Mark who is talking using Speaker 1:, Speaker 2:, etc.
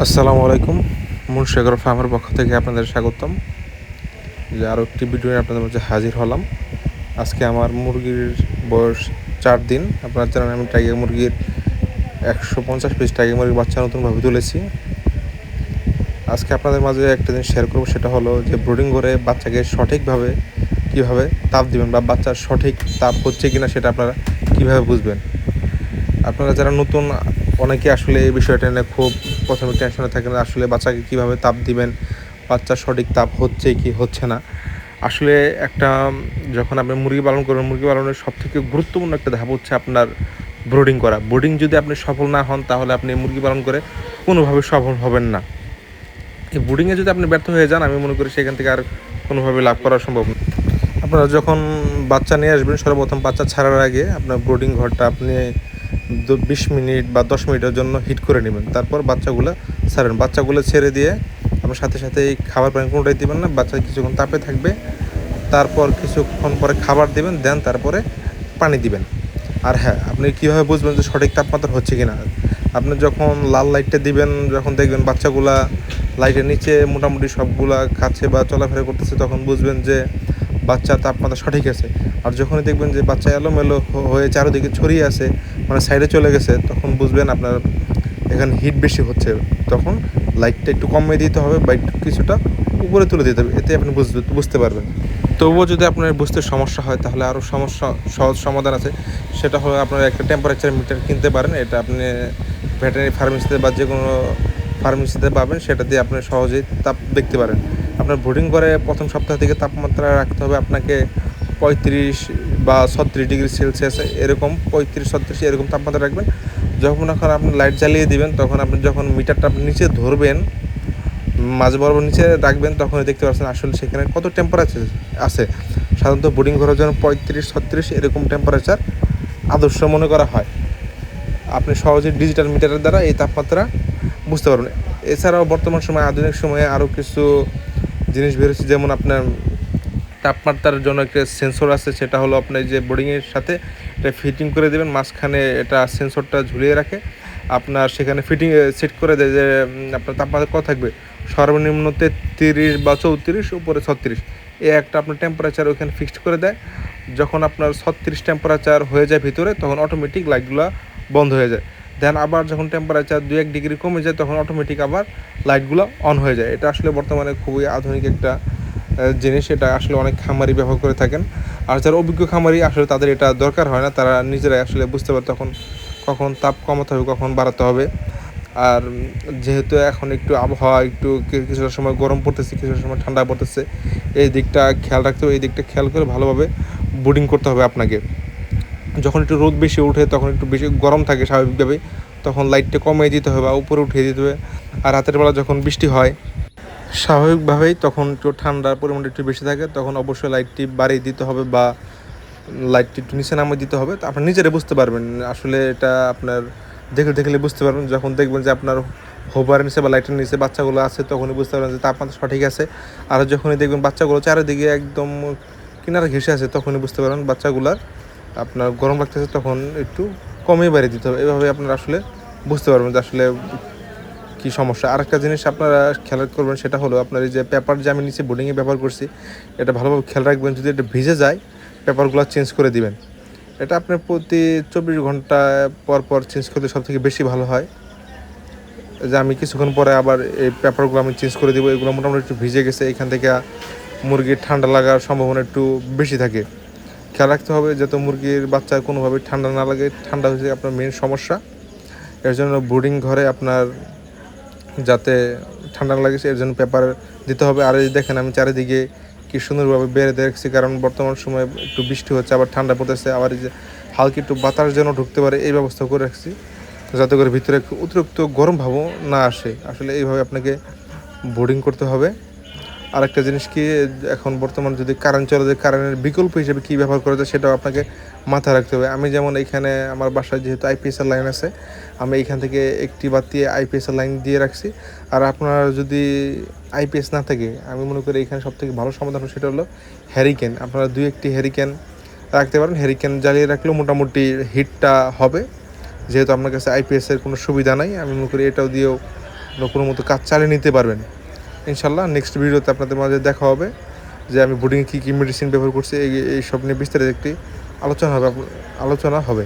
Speaker 1: আসসালামু আলাইকুম। মুন্সি এগ্রো ফার্মের পক্ষ থেকে আপনাদের স্বাগতম। যে আরও একটি ভিডিও নিয়ে আপনাদের মাঝে হাজির হলাম। আজকে আমার মুরগির বয়স 4 দিন। আপনারা জানেন আমি টাইগার মুরগির 150 পিস টাইগার মুরগির বাচ্চা নতুনভাবে তুলেছি। আজকে আপনাদের মাঝে একটা জিনিস শেয়ার করবো, সেটা হলো যে ব্রুডিং করে বাচ্চাকে সঠিকভাবে কীভাবে তাপ দিবেন বা বাচ্চার সঠিক তাপ হচ্ছে কিনা সেটা আপনারা কীভাবে বুঝবেন। আপনারা যারা নতুন, অনেকে আসলে এই বিষয়টা নিয়ে খুব প্রথমে টেনশনে থাকেন, আসলে বাচ্চাকে কীভাবে তাপ দিবেন, বাচ্চার সঠিক তাপ হচ্ছে কি হচ্ছে না। আসলে একটা যখন আপনি মুরগি পালন করবেন, মুরগি পালনের সবথেকে গুরুত্বপূর্ণ একটা ধাপ হচ্ছে আপনার ব্রুডিং করা। ব্রুডিং যদি আপনি সফল না হন, তাহলে আপনি মুরগি পালন করে কোনোভাবে সফল হবেন না। এই ব্রুডিংয়ে যদি আপনি ব্যর্থ হয়ে যান, আমি মনে করি সেখান থেকে আর কোনোভাবে লাভ করা সম্ভব না। আপনারা যখন বাচ্চা নিয়ে আসবেন, সর্বপ্রথম বাচ্চা ছাড়ার আগে আপনার ব্রুডিং ঘরটা আপনি 20 মিনিট বা 10 মিনিটের জন্য হিট করে নেবেন। তারপর বাচ্চাগুলো ছাড়েন। বাচ্চাগুলো ছেড়ে দিয়ে আপনার সাথে সাথে এই খাবার পানি কোনোটাই দেবেন না। বাচ্চা কিছুক্ষণ তাপে থাকবে, তারপর কিছুক্ষণ পরে খাবার দেবেন, দেন তারপরে পানি দিবেন। আর হ্যাঁ, আপনি কীভাবে বুঝবেন যে সঠিক তাপমাত্রা হচ্ছে কি না? আপনি যখন লাল লাইটটা দিবেন, যখন দেখবেন বাচ্চাগুলা লাইটের নিচে মোটামুটি সবগুলা খাচ্ছে বা চলাফেরা করতেছে, তখন বুঝবেন যে বাচ্চার তাপমাত্রা সঠিক আছে। আর যখনই দেখবেন যে বাচ্চা এলোমেলো হয়ে চারিদিকে ছড়িয়ে আছে, মানে সাইডে চলে গেছে, তখন বুঝবেন আপনার এখানে হিট বেশি হচ্ছে। তখন লাইটটা একটু কমিয়ে দিতে হবে বা একটু কিছুটা উপরে তুলে দিতে হবে, এতে আপনি বুঝতে পারবেন। তবুও যদি আপনার বুঝতে সমস্যা হয়, তাহলে আরও সহজ সমাধান আছে। সেটা হলো আপনারা একটা টেম্পারেচার মিটার কিনতে পারেন। এটা আপনি ভেটেরিনারি ফার্মেসিতে বা যে কোনো ফার্মেসিতে পাবেন, সেটা দিয়ে আপনি সহজেই তাপ দেখতে পারেন। আপনার ব্রুডিং করে প্রথম সপ্তাহ থেকে তাপমাত্রা রাখতে হবে আপনাকে 35 বা 36 ডিগ্রি সেলসিয়াস, এরকম 35-36 এরকম তাপমাত্রা রাখবেন। যখন আপনি লাইট জ্বালিয়ে দিবেন, তখন আপনি যখন মিটারটা আপনি নিচে ধরবেন, মাঝ বরাবর নিচে রাখবেন, তখনই দেখতে পাচ্ছেন আসলে সেখানে কত টেম্পারেচার আছে। সাধারণত ব্রুডিং ঘরের জন্য 35-36 এরকম টেম্পারেচার আদর্শ মনে করা হয়। আপনি সহজেই ডিজিটাল মিটারের দ্বারা এই তাপমাত্রা বুঝতে পারবেন। এছাড়াও বর্তমান সময়ে, আধুনিক সময়ে আরও কিছু জিনিস বেরোচ্ছে, যেমন আপনার তাপমাত্রার জন্য একটা সেন্সর আছে। সেটা হলো আপনার যে বোর্ডিংয়ের সাথে এটা ফিটিং করে দেবেন, মাঝখানে এটা সেন্সরটা ঝুলিয়ে রাখে। আপনার সেখানে ফিটিং সেট করে দেয় যে আপনার তাপমাত্রা কত থাকবে, সর্বনিম্ন 33 বা 34, উপরে 36, এই একটা আপনার টেম্পারেচার ওইখানে ফিক্সড করে দেয়। যখন আপনার 36 টেম্পারেচার হয়ে যায় ভিতরে, তখন অটোমেটিক লাইটগুলো বন্ধ হয়ে যায়। দেন আবার যখন টেম্পারেচার 2-1 ডিগ্রি কমে যায়, তখন অটোমেটিক আবার লাইটগুলো অন হয়ে যায়। এটা আসলে বর্তমানে খুবই আধুনিক একটা জিনিস। এটা আসলে অনেক খামারি ব্যবহার করে থাকেন। আর যারা অভিজ্ঞ খামারি, আসলে তাদের এটা দরকার হয় না, তারা নিজেরাই আসলে বুঝতে পারে তখন কখন তাপ কমাতে হবে, কখন বাড়াতে হবে। আর যেহেতু এখন একটু আবহাওয়া একটু কিছুটা সময় গরম পড়তেছে, কিছুটা সময় ঠান্ডা পড়তেছে, এই দিকটা খেয়াল রাখতে হবে। এই দিকটা খেয়াল করে ভালোভাবে ব্রুডিং করতে হবে আপনাকে। যখন একটু রোদ বেশি ওঠে, তখন একটু বেশি গরম থাকে স্বাভাবিকভাবেই, তখন লাইটটা কমিয়ে দিতে হবে বা উপরে উঠিয়ে দিতে হবে। আর রাতের বেলা যখন বৃষ্টি হয়, স্বাভাবিকভাবেই তখন একটু ঠান্ডার পরিমাণটা একটু বেশি থাকে, তখন অবশ্যই লাইটটি বাড়িয়ে দিতে হবে বা লাইটটি একটু নিচে নামিয়ে দিতে হবে। তো আপনার নিজেরা বুঝতে পারবেন, আসলে এটা আপনার দেখলে বুঝতে পারবেন। যখন দেখবেন যে আপনার হোভারের নিচে বা লাইটের নিচে বাচ্চাগুলো আছে, তখনই বুঝতে পারবেন যে তাপমাত্রা সঠিক আছে। আর যখনই দেখবেন বাচ্চাগুলো চারিদিকে একদম কিনারে ঘেঁষে আছে, তখনই বুঝতে পারবেন বাচ্চাগুলার আপনার গরম লাগতেছে, তখন একটু কমিয়ে বাড়িয়ে দিতে হবে। এভাবে আপনারা আসলে বুঝতে পারবেন যে আসলে কী সমস্যা। আরেকটা জিনিস আপনারা খেয়াল করবেন, সেটা হলো আপনার এই যে পেপার যে আমি নিচে বোর্ডিংয়ে ব্যবহার করছি, এটা ভালোভাবে খেয়াল রাখবেন। যদি এটা ভিজে যায়, পেপারগুলো চেঞ্জ করে দিবেন। এটা আপনার প্রতি 24 ঘন্টা পর পর চেঞ্জ করলে সবথেকে বেশি ভালো হয়। যে আমি কিছুক্ষণ পরে আবার এই পেপারগুলো আমি চেঞ্জ করে দেবো। এগুলো মোটামুটি একটু ভিজে গেছে, এখান থেকে মুরগির ঠান্ডা লাগার সম্ভাবনা একটু বেশি থাকে। খেয়াল রাখতে হবে যাতে মুরগির বাচ্চার কোনোভাবে ঠান্ডা না লাগে। ঠান্ডা হচ্ছে আপনার মেন সমস্যা। এর জন্য ব্রুডিং ঘরে আপনার যাতে ঠান্ডা না লাগে, এর জন্য পেপার দিতে হবে। আর এই দেখেন আমি চারিদিকে কি সুন্দরভাবে বেড়ে দেখছি, কারণ বর্তমান সময়ে একটু বৃষ্টি হচ্ছে, আবার ঠান্ডা পড়তেছে, আবার এই যে হালকা একটু বাতাস যেন ঢুকতে পারে, এই ব্যবস্থা করে রাখছি, যাতে করে ভিতরে অতিরিক্ত গরম ভাবও না আসে। আসলে এইভাবে আপনাকে ব্রুডিং করতে হবে। আরেকটা জিনিস কি, এখন বর্তমান যদি কারেন্ট চলে যায়, কারেন্টের বিকল্প হিসেবে কী ব্যবহার করা যায়, সেটাও আপনাকে মাথায় রাখতে হবে। আমি যেমন এইখানে আমার বাসায় যেহেতু আইপিএসের লাইন আছে, আমি এইখান থেকে একটি বাতি আইপিএসের লাইন দিয়ে রাখছি। আর আপনার যদি আইপিএস না থাকে, আমি মনে করি এখানে সবথেকে ভালো সমাধান সেটা হলো হ্যারিকেন। আপনারা 2-1টি হ্যারিকেন রাখতে পারেন। হ্যারিকেন জ্বালিয়ে রাখলেও মোটামুটি হিটটা হবে। যেহেতু আপনার কাছে আইপিএসের কোনো সুবিধা নাই, আমি মনে করি এটাও দিয়েও কোনো মতো কাজ চালিয়ে নিতে পারবেন ইনশাল্লাহ। নেক্সট ভিডিওতে আপনাদের মাঝে দেখা হবে যে আমি ব্রুডিংয়ে কী কী মেডিসিন ব্যবহার করছি, এই সব নিয়ে বিস্তারিত একটি আলোচনা হবে।